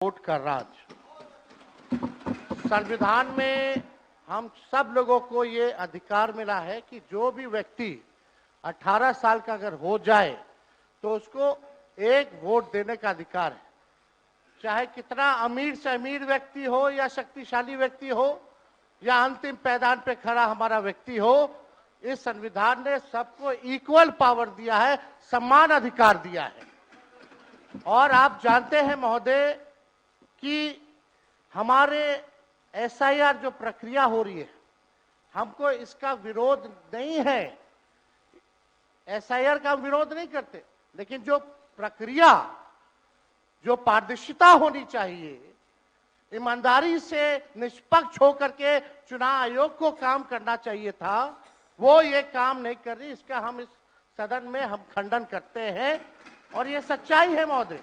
Vote का राज। संविधान में हम सब लोगों को ये अधिकार मिला है कि जो भी व्यक्ति 18 साल का अगर हो जाए तो उसको एक वोट देने का अधिकार है, चाहे कितना अमीर से अमीर व्यक्ति हो या शक्तिशाली व्यक्ति हो या अंतिम पायदान पे खड़ा हमारा व्यक्ति हो। इस संविधान ने सबको इक्वल पावर दिया है, समान अधिकार दिया है। और आप जानते हैं महोदय कि हमारे एसआईआर जो प्रक्रिया हो रही है, हमको इसका विरोध नहीं है, एसआईआर का विरोध नहीं करते, लेकिन जो प्रक्रिया, जो पारदर्शिता होनी चाहिए, ईमानदारी से निष्पक्ष होकर के चुनाव आयोग को काम करना चाहिए था, वो ये काम नहीं कर रही। इसका हम इस सदन में हम खंडन करते हैं और ये सच्चाई है महोदय।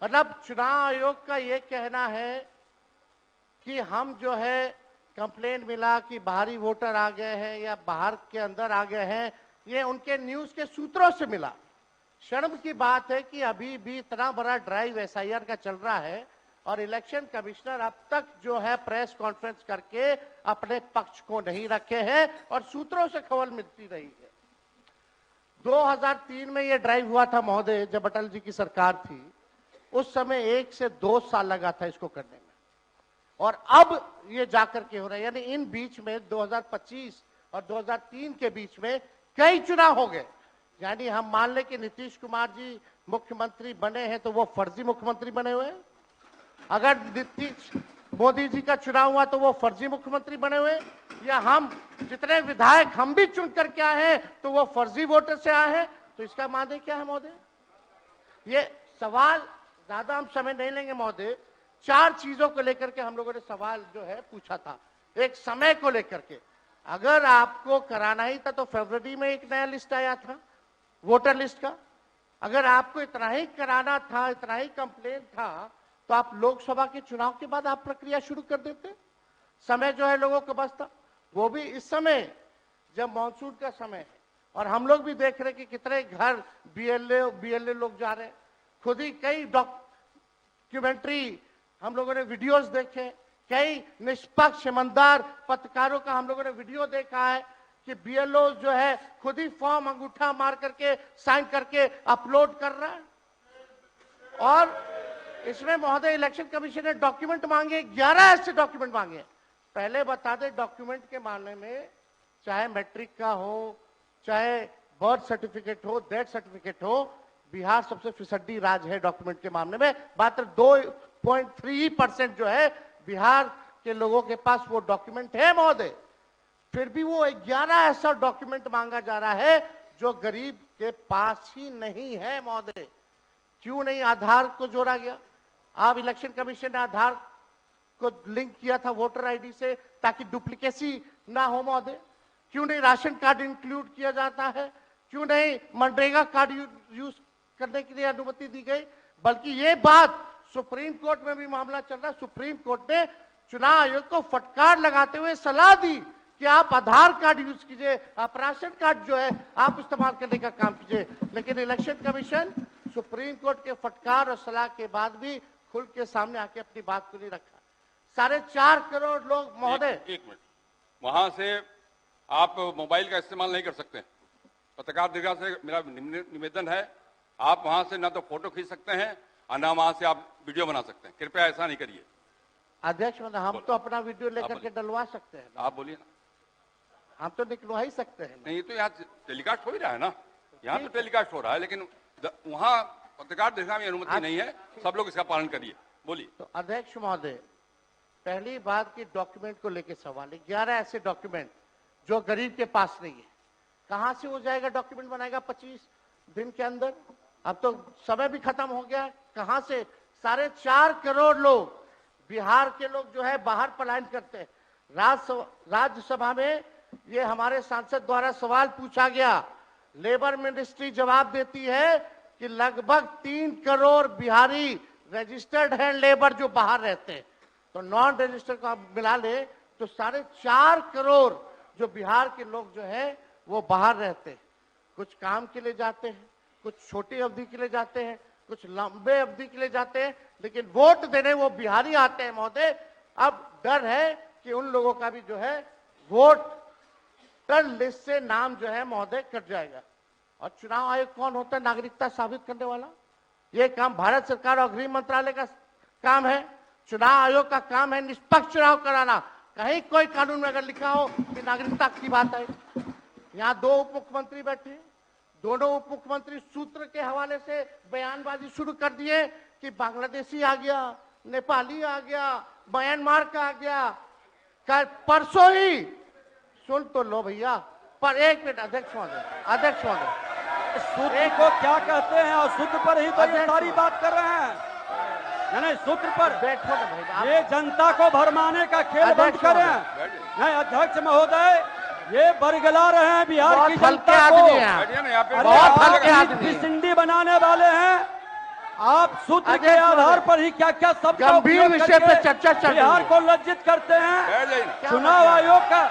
मतलब चुनाव आयोग का ये कहना है कि हम जो है कंप्लेंट मिला कि बाहरी वोटर आ गए हैं या बाहर के अंदर आ गए हैं, ये उनके न्यूज के सूत्रों से मिला। शर्म की बात है कि अभी भी इतना बड़ा ड्राइव एसआईआर का चल रहा है और इलेक्शन कमिश्नर अब तक जो है प्रेस कॉन्फ्रेंस करके अपने पक्ष को नहीं रखे हैं और सूत्रों से खबर मिलती रही है। 2003 में ये ड्राइव हुआ था महोदय, जब अटल जी की सरकार थी, उस समय 1 से 2 साल लगा था इसको करने में, और अब ये जाकर के हो रहा है। यानी इन बीच में 2025 और 2003 के बीच में कई चुनाव हो गए। यानी हम मान लें कि नीतीश कुमार जी मुख्यमंत्री बने हैं तो वो फर्जी मुख्यमंत्री बने हुए हैं। अगर नीतीश मोदी जी का चुनाव हुआ तो वो फर्जी मुख्यमंत्री बने हुए, या हम जितने विधायक हम भी चुन करके आए हैं तो वो फर्जी वोटर से आए हैं। तो इसका माने क्या है महोदय? ये सवाल ज्यादा हम समय नहीं लेंगे महोदय। 4 चीजों को लेकर के हम लोगों ने सवाल जो है पूछा था। एक समय को लेकर के, अगर आपको कराना ही था तो फरवरी में एक नया लिस्ट आया था वोटर लिस्ट का। अगर आपको इतना ही कराना था, इतना ही कंप्लेन था, तो आप लोकसभा के चुनाव के बाद आप प्रक्रिया शुरू कर देते। समय जो है लोगों के पास था, वो भी इस समय जब मानसून का समय है और हम लोग भी देख रहे कि कितने घर बीएलए लोग जा रहे हैं। खुद ही कई डॉक्यूमेंट्री हम लोगों ने वीडियोस देखे, कई निष्पक्ष ईमानदार पत्रकारों का हम लोगों ने वीडियो देखा है कि बीएलओ जो है खुद ही फॉर्म अंगूठा मार करके साइन करके अपलोड कर रहा है। और इसमें महोदय इलेक्शन कमीशन ने डॉक्यूमेंट मांगे, 11 ऐसे डॉक्यूमेंट मांगे। पहले बता दें, डॉक्यूमेंट के मामले में चाहे मैट्रिक का हो, चाहे बर्थ सर्टिफिकेट हो, डेथ सर्टिफिकेट हो, बिहार सबसे फिसड्डी राज्य है डॉक्यूमेंट के मामले में। मात्र 2.3% जो है बिहार के लोगों के पास वो डॉक्यूमेंट है महोदय। फिर भी वो 11 ऐसा डॉक्यूमेंट मांगा जा रहा है जो गरीब के पास ही नहीं है महोदय। क्यों नहीं आधार को जोड़ा गया? आप इलेक्शन कमीशन ने आधार को लिंक किया था वोटर आईडी से ताकि डुप्लीकेसी ना हो महोदय। क्यों नहीं राशन कार्ड इंक्लूड किया जाता है? क्यों नहीं मनरेगा कार्ड यूज करने के लिए अनुमति दी गई? बल्कि ये बात सुप्रीम कोर्ट में भी मामला चल रहा है। सुप्रीम कोर्ट ने चुनाव आयोग को फटकार लगाते हुए सलाह दी कि आप आधार कार्ड यूज कीजिए, आप राशन कार्ड जो है आप इस्तेमाल करने का काम कीजिए। लेकिन इलेक्शन कमीशन सुप्रीम कोर्ट के फटकार और सलाह के बाद भी खुल के सामने आके अपनी बात को नहीं रखा। 4.5 करोड़ लोग महोदय। एक मिनट, वहां से आप मोबाइल का इस्तेमाल नहीं कर सकते। पत्रकार दीर्घा से मेरा निवेदन है, आप वहां से ना तो फोटो खींच सकते हैं और ना वहां से आप वीडियो बना सकते हैं। कृपया ऐसा नहीं करिए। अध्यक्ष महोदय, हम तो अपना वीडियो लेकर के डलवा सकते हैं। आप बोलिए ना। हम तो निकलवा ही सकते हैं। नहीं, तो यहाँ टेलीकास्ट हो ही रहा है ना, यहाँ तो टेलीकास्ट हो रहा है, लेकिन वहां पत्रकार दीर्घा में अनुमति नहीं है। सब लोग इसका पालन करिए। बोलिए। तो अध्यक्ष महोदय, पहली बात की डॉक्यूमेंट को लेकर सवाल है। 11 ऐसे डॉक्यूमेंट जो गरीब के पास नहीं है, कहां से हो जाएगा? डॉक्यूमेंट बनाएगा 25 दिन के अंदर? अब तो समय भी खत्म हो गया। कहां से? 4.5 करोड़ लोग बिहार के लोग जो है बाहर पलायन करते हैं। राज्यसभा में ये हमारे सांसद द्वारा सवाल पूछा गया। लेबर मिनिस्ट्री जवाब देती है कि लगभग 3 करोड़ बिहारी रजिस्टर्ड है लेबर जो बाहर रहते हैं। तो नॉन रजिस्टर्ड को आप मिला ले तो 4.5 करोड़ जो बिहार के लोग जो है वो बाहर रहते हैं। कुछ काम के लिए जाते हैं, कुछ छोटी अवधि के लिए जाते हैं, कुछ लंबे अवधि के लिए जाते हैं, लेकिन वोट देने वो बिहारी आते हैं महोदय। अब डर है कि उन लोगों का भी जो है वोटर लिस्ट से नाम जो है महोदय कट जाएगा। और चुनाव आयोग कौन होता है नागरिकता साबित करने वाला? ये काम भारत सरकार और गृह मंत्रालय का काम है। चुनाव आयोग का काम है निष्पक्ष चुनाव कराना। कहीं कोई कानून में अगर लिखा हो कि नागरिकता की बात है। यहाँ 2 उप मुख्यमंत्री बैठे, दोनों उप मुख्यमंत्री सूत्र के हवाले से बयानबाजी शुरू कर दिए कि बांग्लादेशी आ गया, नेपाली आ गया, म्यांमार का आ गया। कल परसों ही सुन तो लो भैया, पर एक मिनट अध्यक्ष महोदय, सूत्र को क्या कहते हैं और सूत्र पर ही तो ये सारी बात कर रहे हैं। नहीं, सूत्र पर बैठो ना भाई, ये जनता को भरमाने का खेल बंद करें। नहीं अध्यक्ष महोदय, ये बरगला रहे हैं बिहार की जनता को। बहुत हल्के आदमी सिंडी बनाने वाले हैं। आप सूत्र के आधार पर ही क्या क्या सब गंभीर विषय पे चर्चा चल रही है। बिहार को लज्जित करते हैं। चुनाव आयोग का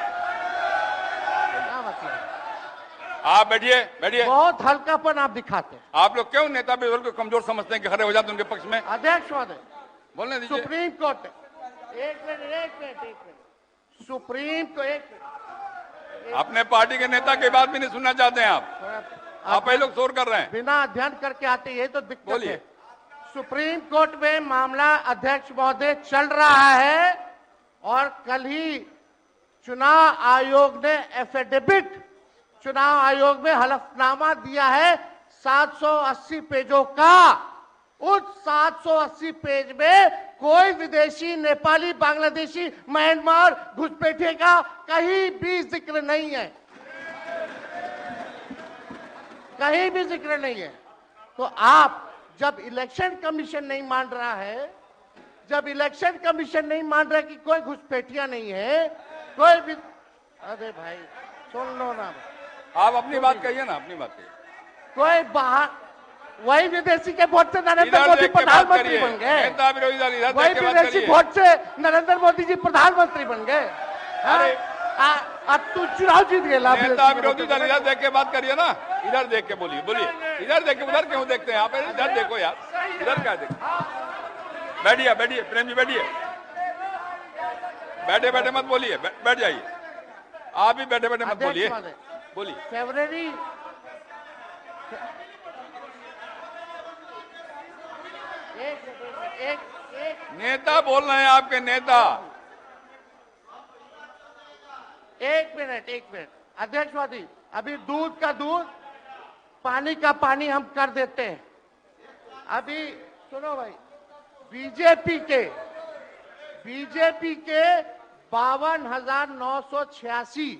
आप बैठिए। बहुत हल्कापन आप दिखाते हैं। आप लोग क्यों नेता बिल्कुल को कमजोर समझते हैं कि खड़े हो जाते उनके पक्ष में? अध्यक्ष महोदय, बोलने दीजिए। सुप्रीम कोर्ट, एक मिनट, सुप्रीम को एक मिनट, अपने पार्टी के नेता की बात भी नहीं सुनना चाहते हैं आप ही लोग शोर कर रहे हैं। बिना अध्ययन करके आते, ये तो दिक्कत बोलिए। है। सुप्रीम कोर्ट में मामला अध्यक्ष महोदय चल रहा है और कल ही चुनाव आयोग ने एफिडेविट चुनाव आयोग में हलफनामा दिया है 780 पेजों का। उस 780 पेज में कोई विदेशी, नेपाली, बांग्लादेशी, म्यांमार, घुसपैठिए का कहीं भी जिक्र नहीं है, कहीं भी जिक्र नहीं है। तो आप जब इलेक्शन कमीशन नहीं मान रहा है, जब इलेक्शन कमीशन नहीं मान रहा कि कोई घुसपैठिया नहीं है, कोई भी, अरे भाई सुन लो ना, आप अपनी बात कहिए ना, अपनी बात कहिए। कोई बाहर, वही विदेशी के वोट से नरेंद्र मोदी प्रधानमंत्री बन गए, वही विदेशी वोट से नरेंद्र मोदी जी प्रधानमंत्री बन गए। अरे अब तू चुनाव जीत गया। नेता विरोधी दल इधर देख के बात करिए ना, इधर देख के बोलिए। इधर देख के, उधर क्यों देखते हैं आप? इधर देखो यार, इधर क्या देखो। बैठिए प्रेम जी, बैठिए। बैठे मत बोलिए, बैठ जाइए। आप भी बैठे मत बोलिए। फरवरी एक नेता बोल रहे हैं, आपके नेता। एक मिनट अध्यक्षवादी, अभी दूध का दूध, पानी का पानी हम कर देते हैं। अभी सुनो भाई, बीजेपी के 52,986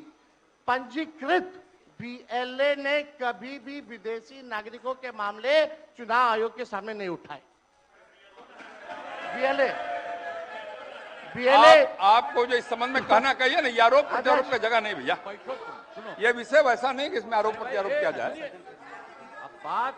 पंजीकृत बीएलए ने कभी भी विदेशी नागरिकों के मामले चुनाव आयोग के सामने नहीं उठाए। बीएलए आपको जो इस संबंध में कहना कहिए ना, ये आरोप प्रत्यारोप का जगह नहीं भैया। ये विषय वैसा नहीं कि इसमें आरोप प्रत्यारोप किया जाए। बात